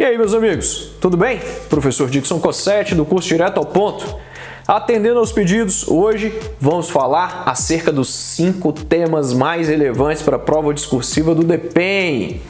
E aí, meus amigos, tudo bem? Professor Dixon Cossetti, do curso Direto ao Ponto. Atendendo aos pedidos, hoje vamos falar acerca dos 5 temas mais relevantes para a prova discursiva do DPEM.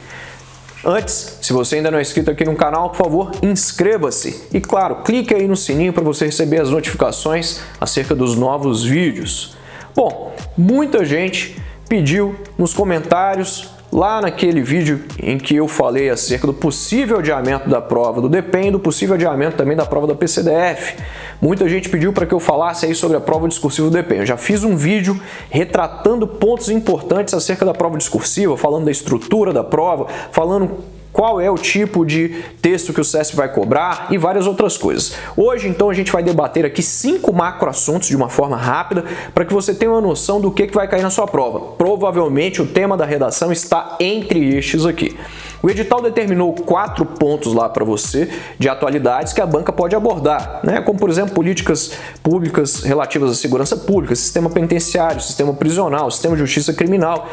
Antes, se você ainda não é inscrito aqui no canal, por favor, inscreva-se. E claro, clique aí no sininho para você receber as notificações acerca dos novos vídeos. Bom, muita gente pediu nos comentários lá naquele vídeo em que eu falei acerca do possível adiamento da prova do DPEM e do possível adiamento também da prova da PCDF. Muita gente pediu para que eu falasse aí sobre a prova discursiva do DPEM. Eu já fiz um vídeo retratando pontos importantes acerca da prova discursiva, falando da estrutura da prova, falando qual é o tipo de texto que o SESP vai cobrar e várias outras coisas. Hoje, então, a gente vai debater aqui 5 macroassuntos de uma forma rápida para que você tenha uma noção do que vai cair na sua prova. Provavelmente o tema da redação está entre estes aqui. O edital determinou 4 pontos lá para você de atualidades que a banca pode abordar, né? Como, por exemplo, políticas públicas relativas à segurança pública, sistema penitenciário, sistema prisional, sistema de justiça criminal.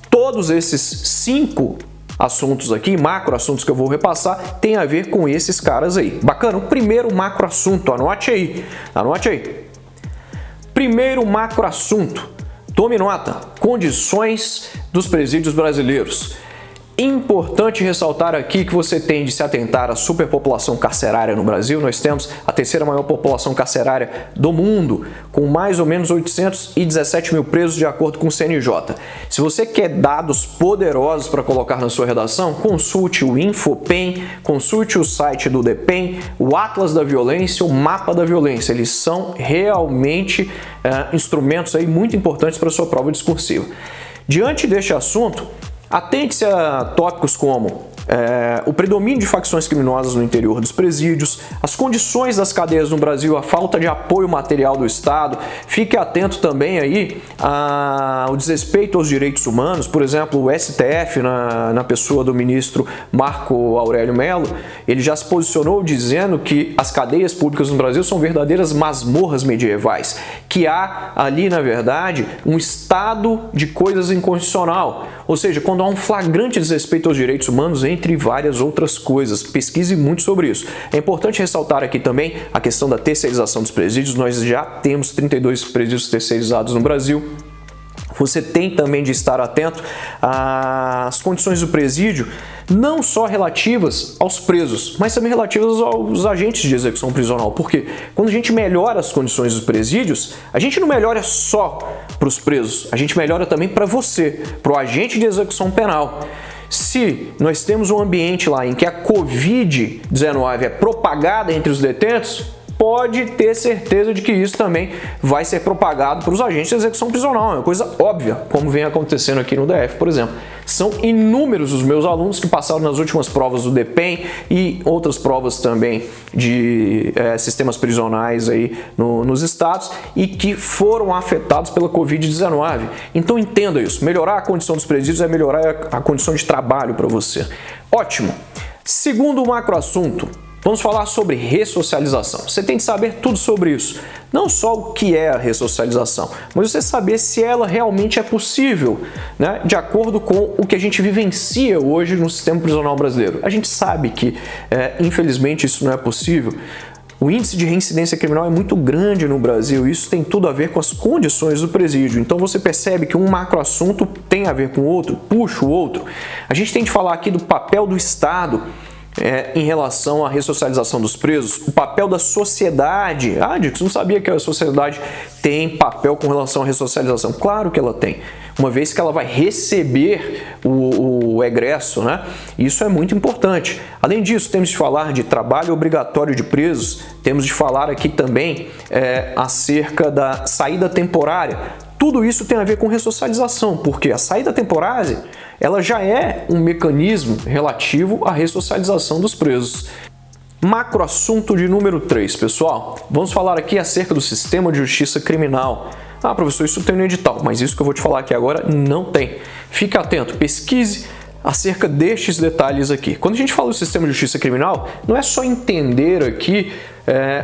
Todos esses 5 assuntos aqui, macro assuntos que eu vou repassar, tem a ver com esses caras aí. Bacana? O primeiro macro assunto, anote aí. Primeiro macro assunto, tome nota, condições dos presídios brasileiros. Importante ressaltar aqui que você tem de se atentar à superpopulação carcerária no Brasil. Nós temos a terceira maior população carcerária do mundo, com mais ou menos 817 mil presos de acordo com o CNJ. Se você quer dados poderosos para colocar na sua redação, consulte o Infopem, consulte o site do DPEM, o Atlas da Violência, o Mapa da Violência. Eles são realmente instrumentos aí muito importantes para a sua prova discursiva. Diante deste assunto, atente-se a tópicos como o predomínio de facções criminosas no interior dos presídios, as condições das cadeias no Brasil, a falta de apoio material do Estado. Fique atento também aí ao desrespeito aos direitos humanos. Por exemplo, o STF, na pessoa do ministro Marco Aurélio Mello, ele já se posicionou dizendo que as cadeias públicas no Brasil são verdadeiras masmorras medievais, que há ali, na verdade, um estado de coisas inconstitucional. Ou seja, quando há um flagrante desrespeito aos direitos humanos, entre várias outras coisas. Pesquise muito sobre isso. É importante ressaltar aqui também a questão da terceirização dos presídios. Nós já temos 32 presídios terceirizados no Brasil. Você tem também de estar atento às condições do presídio, não só relativas aos presos, mas também relativas aos agentes de execução prisional. Porque quando a gente melhora as condições dos presídios, a gente não melhora só para os presos, a gente melhora também para você, para o agente de execução penal. Se nós temos um ambiente lá em que a Covid-19 é propagada entre os detentos, pode ter certeza de que isso também vai ser propagado para os agentes de execução prisional. É uma coisa óbvia, como vem acontecendo aqui no DF, por exemplo. São inúmeros os meus alunos que passaram nas últimas provas do DPEM e outras provas também de sistemas prisionais aí nos estados e que foram afetados pela Covid-19. Então entenda isso. Melhorar a condição dos presídios é melhorar a condição de trabalho para você. Ótimo. Segundo macroassunto, vamos falar sobre ressocialização. Você tem que saber tudo sobre isso. Não só o que é a ressocialização, mas você saber se ela realmente é possível, né? De acordo com o que a gente vivencia hoje no sistema prisional brasileiro. A gente sabe que, infelizmente, isso não é possível. O índice de reincidência criminal é muito grande no Brasil, isso tem tudo a ver com as condições do presídio. Então você percebe que um macroassunto tem a ver com o outro, puxa o outro. A gente tem de falar aqui do papel do Estado em relação à ressocialização dos presos, o papel da sociedade. Ah, Dixon, não sabia que a sociedade tem papel com relação à ressocialização. Claro que ela tem, uma vez que ela vai receber o egresso, né? Isso é muito importante. Além disso, temos de falar de trabalho obrigatório de presos, temos de falar aqui também acerca da saída temporária. Tudo isso tem a ver com ressocialização, porque a saída temporária ela já é um mecanismo relativo à ressocialização dos presos. Macroassunto de número 3, pessoal. Vamos falar aqui acerca do sistema de justiça criminal. Ah, professor, isso tem no edital, mas isso que eu vou te falar aqui agora não tem. Fique atento, pesquise acerca destes detalhes aqui. Quando a gente fala do sistema de justiça criminal, não é só entender aqui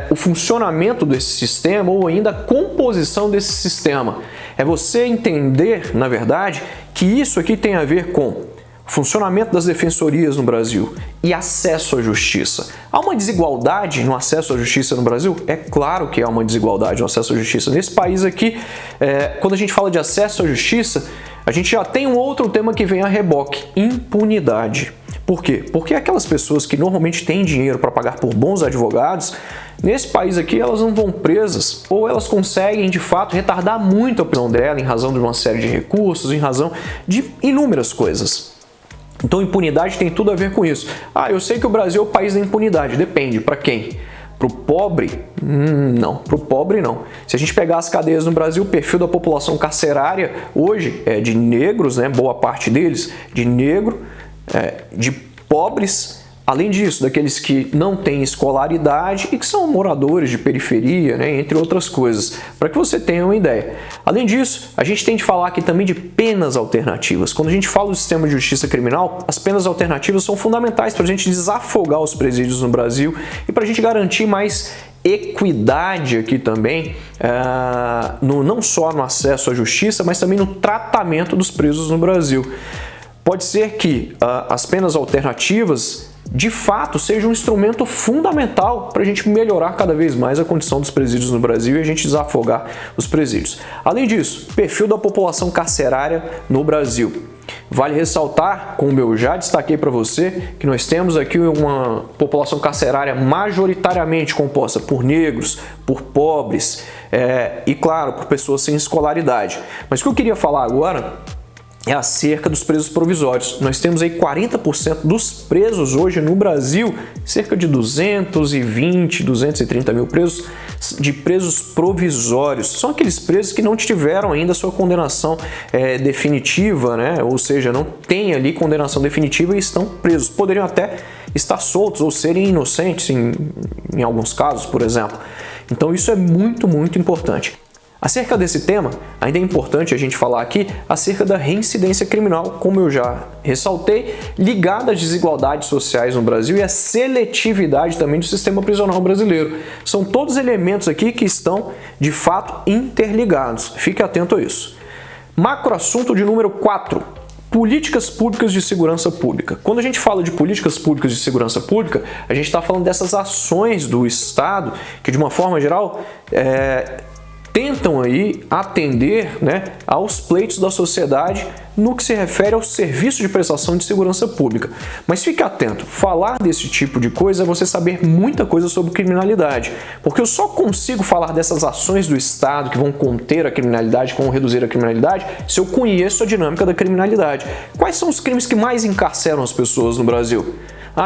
o funcionamento desse sistema ou ainda a composição desse sistema. É você entender, na verdade, que isso aqui tem a ver com funcionamento das defensorias no Brasil e acesso à justiça. Há uma desigualdade no acesso à justiça no Brasil? É claro que há uma desigualdade no acesso à justiça. Nesse país aqui, quando a gente fala de acesso à justiça, a gente já tem um outro tema que vem a reboque: impunidade. Por quê? Porque aquelas pessoas que normalmente têm dinheiro para pagar por bons advogados, nesse país aqui elas não vão presas, ou elas conseguem de fato retardar muito a prisão dela em razão de uma série de recursos, em razão de inúmeras coisas. Então impunidade tem tudo a ver com isso. Eu sei que o Brasil é o país da impunidade. Depende, para quem? Para o pobre? Não, para o pobre não. Se a gente pegar as cadeias no Brasil, o perfil da população carcerária hoje é de negros, né, boa parte deles, de negro, de pobres, além disso, daqueles que não têm escolaridade e que são moradores de periferia, né, entre outras coisas, para que você tenha uma ideia. Além disso, a gente tem de falar aqui também de penas alternativas. Quando a gente fala do sistema de justiça criminal, as penas alternativas são fundamentais para a gente desafogar os presídios no Brasil e para a gente garantir mais equidade aqui também, não só no acesso à justiça, mas também no tratamento dos presos no Brasil. Pode ser que as penas alternativas de fato seja um instrumento fundamental para a gente melhorar cada vez mais a condição dos presídios no Brasil e a gente desafogar os presídios. Além disso, perfil da população carcerária no Brasil. Vale ressaltar, como eu já destaquei para você, que nós temos aqui uma população carcerária majoritariamente composta por negros, por pobres e, claro, por pessoas sem escolaridade. Mas o que eu queria falar agora é acerca dos presos provisórios. Nós temos aí 40% dos presos hoje no Brasil, cerca de 220, 230 mil presos, de presos provisórios. São aqueles presos que não tiveram ainda sua condenação definitiva, né? Ou seja, não tem ali condenação definitiva e estão presos. Poderiam até estar soltos ou serem inocentes em alguns casos, por exemplo. Então isso é muito, muito importante. Acerca desse tema, ainda é importante a gente falar aqui acerca da reincidência criminal, como eu já ressaltei, ligada às desigualdades sociais no Brasil e à seletividade também do sistema prisional brasileiro. São todos elementos aqui que estão, de fato, interligados. Fique atento a isso. Macroassunto de número 4. Políticas públicas de segurança pública. Quando a gente fala de políticas públicas de segurança pública, a gente está falando dessas ações do Estado que, de uma forma geral, tentam aí atender, né, aos pleitos da sociedade no que se refere ao serviço de prestação de segurança pública. Mas fique atento, falar desse tipo de coisa é você saber muita coisa sobre criminalidade, porque eu só consigo falar dessas ações do Estado que vão conter a criminalidade, que vão reduzir a criminalidade, se eu conheço a dinâmica da criminalidade. Quais são os crimes que mais encarceram as pessoas no Brasil?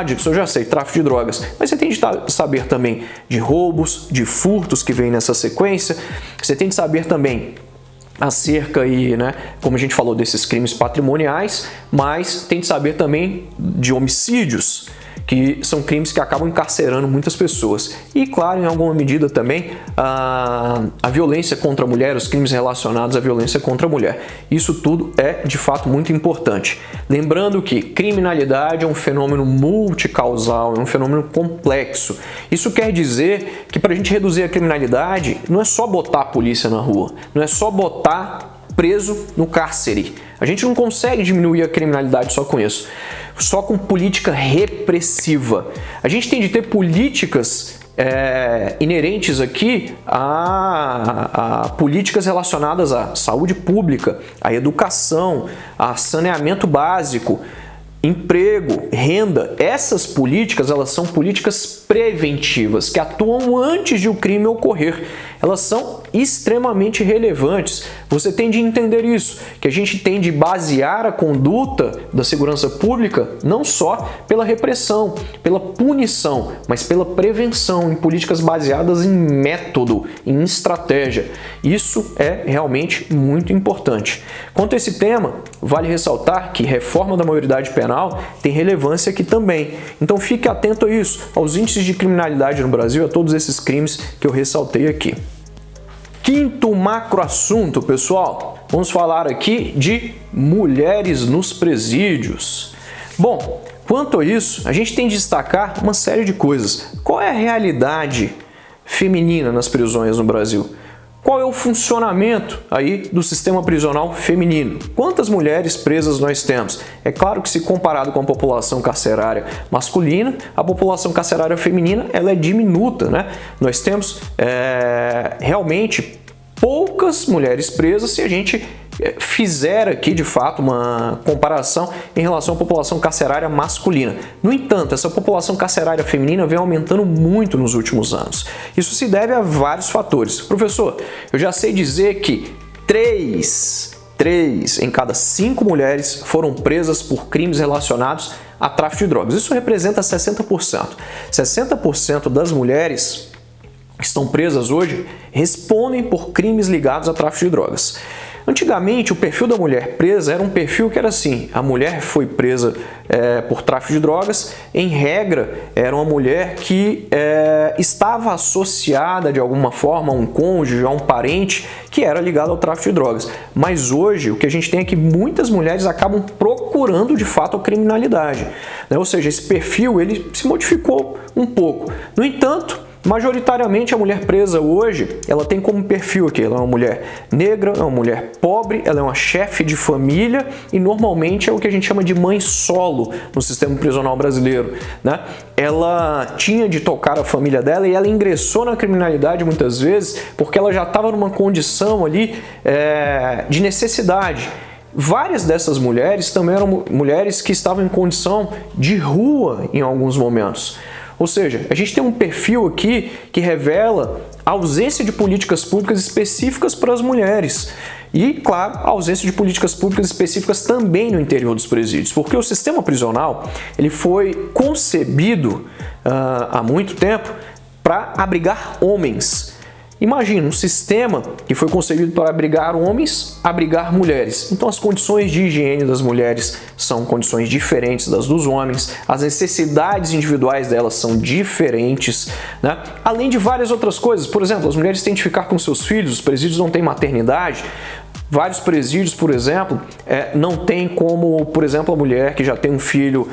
Dixon, eu já sei, tráfico de drogas, mas você tem de saber também de roubos, de furtos que vem nessa sequência, você tem de saber também acerca aí, né, como a gente falou, desses crimes patrimoniais, mas tem de saber também de homicídios, que são crimes que acabam encarcerando muitas pessoas. E, claro, em alguma medida também, a violência contra a mulher, os crimes relacionados à violência contra a mulher. Isso tudo é, de fato, muito importante. Lembrando que criminalidade é um fenômeno multicausal, é um fenômeno complexo. Isso quer dizer que, para a gente reduzir a criminalidade, não é só botar a polícia na rua, não é só botar preso no cárcere. A gente não consegue diminuir a criminalidade só com isso, só com política repressiva. A gente tem de ter políticas inerentes aqui a políticas relacionadas à saúde pública, à educação, a saneamento básico, emprego, renda. Essas políticas, elas são políticas preventivas, que atuam antes de o crime ocorrer. Elas são extremamente relevantes. Você tem de entender isso, que a gente tem de basear a conduta da segurança pública não só pela repressão, pela punição, mas pela prevenção, em políticas baseadas em método, em estratégia. Isso é realmente muito importante. Quanto a esse tema, vale ressaltar que reforma da maioridade penal tem relevância aqui também. Então fique atento a isso, aos índices de criminalidade no Brasil, a todos esses crimes que eu ressaltei aqui. Quinto macroassunto, pessoal, vamos falar aqui de mulheres nos presídios. Bom, quanto a isso, a gente tem de destacar uma série de coisas. Qual é a realidade feminina nas prisões no Brasil? Qual é o funcionamento aí do sistema prisional feminino? Quantas mulheres presas nós temos? É claro que se comparado com a população carcerária masculina, a população carcerária feminina ela é diminuta, né? Nós temos realmente poucas mulheres presas se a gente fizer aqui de fato uma comparação em relação à população carcerária masculina. No entanto, essa população carcerária feminina vem aumentando muito nos últimos anos. Isso se deve a vários fatores. Professor, eu já sei dizer que 3 em cada 5 mulheres foram presas por crimes relacionados a tráfico de drogas. Isso representa 60%. 60% das mulheres que estão presas hoje respondem por crimes ligados a tráfico de drogas. Antigamente, o perfil da mulher presa era um perfil que era assim, a mulher foi presa por tráfico de drogas, em regra, era uma mulher que estava associada de alguma forma a um cônjuge, a um parente que era ligado ao tráfico de drogas. Mas hoje, o que a gente tem é que muitas mulheres acabam procurando de fato a criminalidade, né? Ou seja, esse perfil ele se modificou um pouco. No entanto, majoritariamente a mulher presa hoje, ela tem como perfil aqui, ela é uma mulher negra, é uma mulher pobre, ela é uma chefe de família e normalmente é o que a gente chama de mãe solo no sistema prisional brasileiro, né? Ela tinha de tocar a família dela e ela ingressou na criminalidade muitas vezes porque ela já estava numa condição ali de necessidade. Várias dessas mulheres também eram mulheres que estavam em condição de rua em alguns momentos. Ou seja, a gente tem um perfil aqui que revela a ausência de políticas públicas específicas para as mulheres. E, claro, a ausência de políticas públicas específicas também no interior dos presídios. Porque o sistema prisional ele foi concebido há muito tempo para abrigar homens. Imagina um sistema que foi concebido para abrigar homens, abrigar mulheres. Então as condições de higiene das mulheres são condições diferentes das dos homens, as necessidades individuais delas são diferentes, né? Além de várias outras coisas. Por exemplo, as mulheres têm de ficar com seus filhos, os presídios não têm maternidade. Vários presídios, por exemplo, não tem como, por exemplo, a mulher que já tem um filho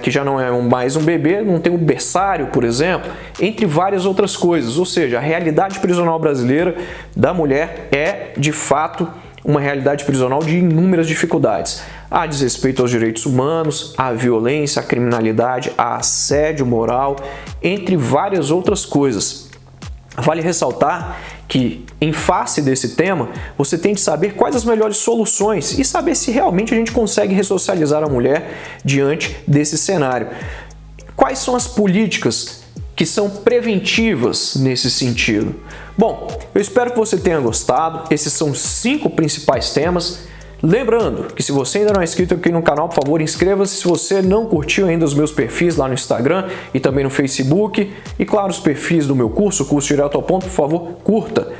que já não é mais um bebê, não tem um berçário, por exemplo, entre várias outras coisas. Ou seja, a realidade prisional brasileira da mulher é, de fato, uma realidade prisional de inúmeras dificuldades. Há desrespeito aos direitos humanos, à violência, à criminalidade, a assédio moral, entre várias outras coisas. Vale ressaltar que, em face desse tema, você tem de saber quais as melhores soluções e saber se realmente a gente consegue ressocializar a mulher diante desse cenário. Quais são as políticas que são preventivas nesse sentido? Bom, eu espero que você tenha gostado. Esses são os 5 principais temas. Lembrando que se você ainda não é inscrito aqui no canal, por favor, inscreva-se. Se você não curtiu ainda os meus perfis lá no Instagram e também no Facebook, e claro, os perfis do meu curso Direto ao Ponto, por favor, curta.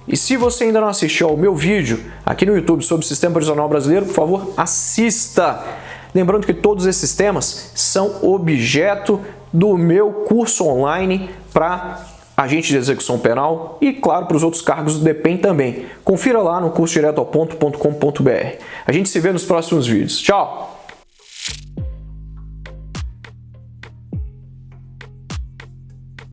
E se você ainda não assistiu ao meu vídeo aqui no YouTube sobre o sistema prisional brasileiro, por favor, assista. Lembrando que todos esses temas são objeto do meu curso online para agente de execução penal e, claro, para os outros cargos do DEPEN também. Confira lá no curso diretoaoponto.com.br. A gente se vê nos próximos vídeos. Tchau!